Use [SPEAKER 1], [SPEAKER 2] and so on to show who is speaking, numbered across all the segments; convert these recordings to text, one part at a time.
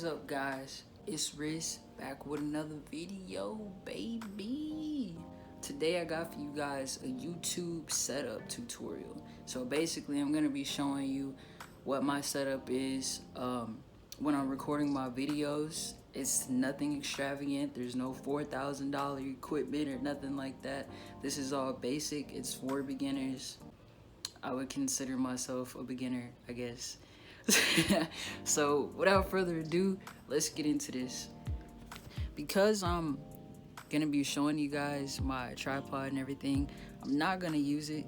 [SPEAKER 1] What is up, guys? It's Riz back with another video, baby. Today I got for you guys a YouTube setup tutorial. So basically I'm going to be showing you what my setup is when I'm recording my videos. It's nothing extravagant. There's no $4,000 equipment or nothing like that. This is all basic. It's for beginners. I would consider myself a beginner, I guess. So without further ado, let's get into this. Because I'm gonna be showing you guys my tripod and everything, I'm not gonna use it.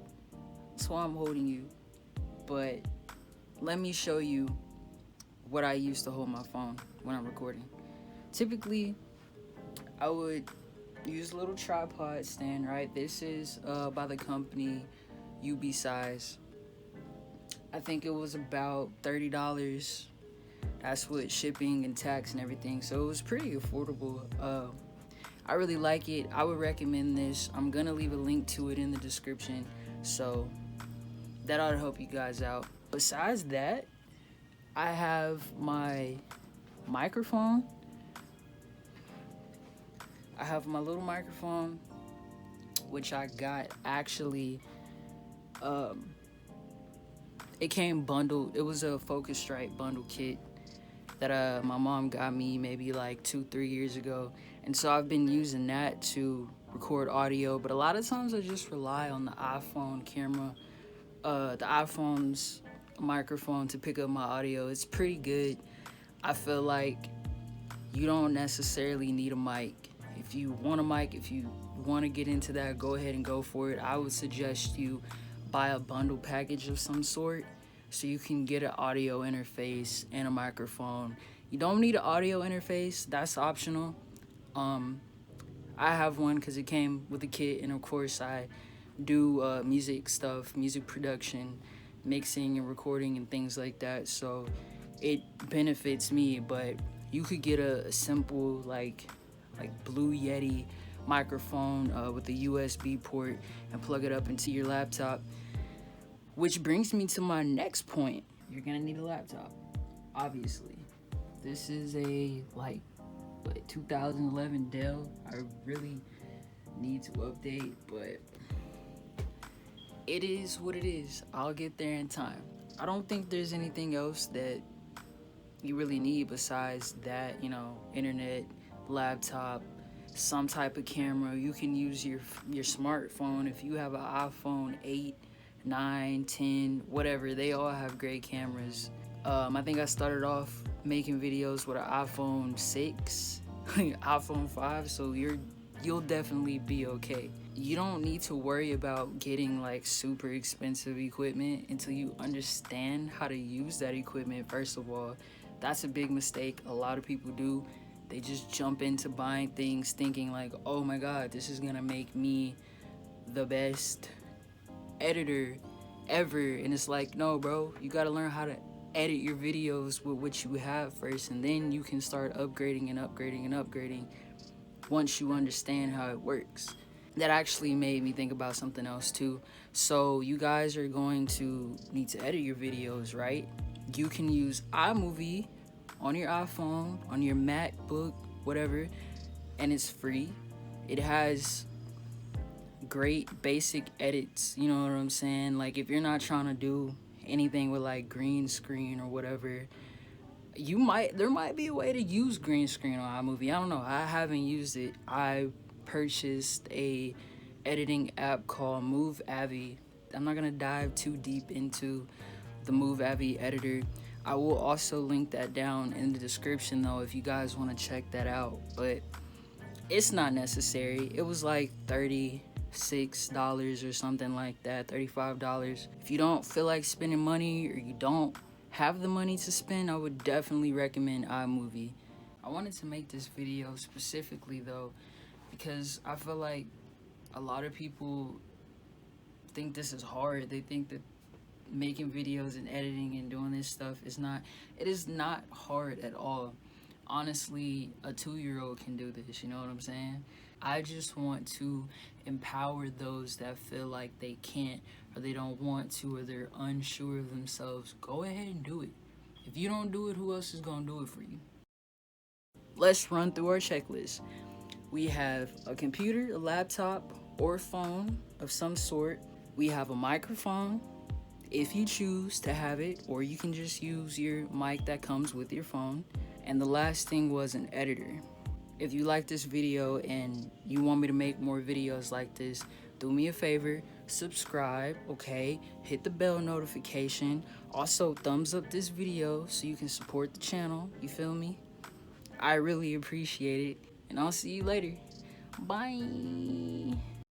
[SPEAKER 1] That's why I'm holding you. But let me show you what I use to hold my phone when I'm recording. Typically, I would use a little tripod stand, right? This is by the company UBsize. I think it was about $30. That's with shipping and tax and everything, so it was pretty affordable. I really like it. I would recommend this. I'm gonna leave a link to it in the description, so that ought to help you guys out. Besides that, I have my microphone. I have my little microphone, which I got actually. It came bundled. It was a Focusrite bundle kit that my mom got me maybe like 2-3 years ago, and so I've been using that to record audio. But a lot of times I just rely on the iPhone camera, the iPhone's microphone to pick up my audio. It's pretty good. I feel like you don't necessarily need a mic. If you want a mic, if you want to get into that, go ahead and go for it. I would suggest you buy a bundle package of some sort so you can get an audio interface and a microphone. You don't need an audio interface, that's optional. I have one because it came with the kit, and of course I do music stuff, music production, mixing and recording and things like that, so it benefits me. But you could get a simple like Blue Yeti microphone with a USB port and plug it up into your laptop. Which brings me to my next point. You're gonna need a laptop, obviously. This is a 2011 Dell. I really need to update, but it is what it is. I'll get there in time. I don't think there's anything else that you really need besides that, internet, laptop, some type of camera. You can use your smartphone. If you have an iPhone 8, 9, 10, whatever, they all have great cameras. I think I started off making videos with an iPhone 6, iPhone 5, so you'll definitely be okay. You don't need to worry about getting like super expensive equipment until you understand how to use that equipment. First of all, that's a big mistake a lot of people do. They just jump into buying things thinking like, oh my god, this is gonna make me the best editor ever. And it's like, no bro, you gotta learn how to edit your videos with what you have first, and then you can start upgrading and upgrading and upgrading once you understand how it works. That actually made me think about something else too. So you guys are going to need to edit your videos, right? You can use iMovie on your iPhone, on your MacBook, whatever, and it's free. It has great basic edits, you know what I'm saying? Like if you're not trying to do anything with like green screen or whatever, there might be a way to use green screen on iMovie. I don't know. I haven't used it. I purchased a editing app called Movavi. I'm not gonna dive too deep into the Movavi editor. I will also link that down in the description though if you guys want to check that out, but it's not necessary. It was like $36 or something like that, $35. If you don't feel like spending money or you don't have the money to spend, I would definitely recommend iMovie. I wanted to make this video specifically though because I feel like a lot of people think this is hard. They think that making videos and editing and doing this stuff is not hard at all. Honestly, a 2-year-old can do this, you know what I'm saying? I just want to empower those that feel like they can't, or they don't want to, or they're unsure of themselves. Go ahead and do it. If you don't do it, who else is gonna do it for you? let's run through our checklist. We have a computer, a laptop, or phone of some sort. We have a microphone, if you choose to have it, or you can just use your mic that comes with your phone. And the last thing was an editor. If you like this video and you want me to make more videos like this, do me a favor, subscribe, okay? Hit the bell notification. Also, thumbs up this video so you can support the channel, you feel me? I really appreciate it, and I'll see you later. Bye.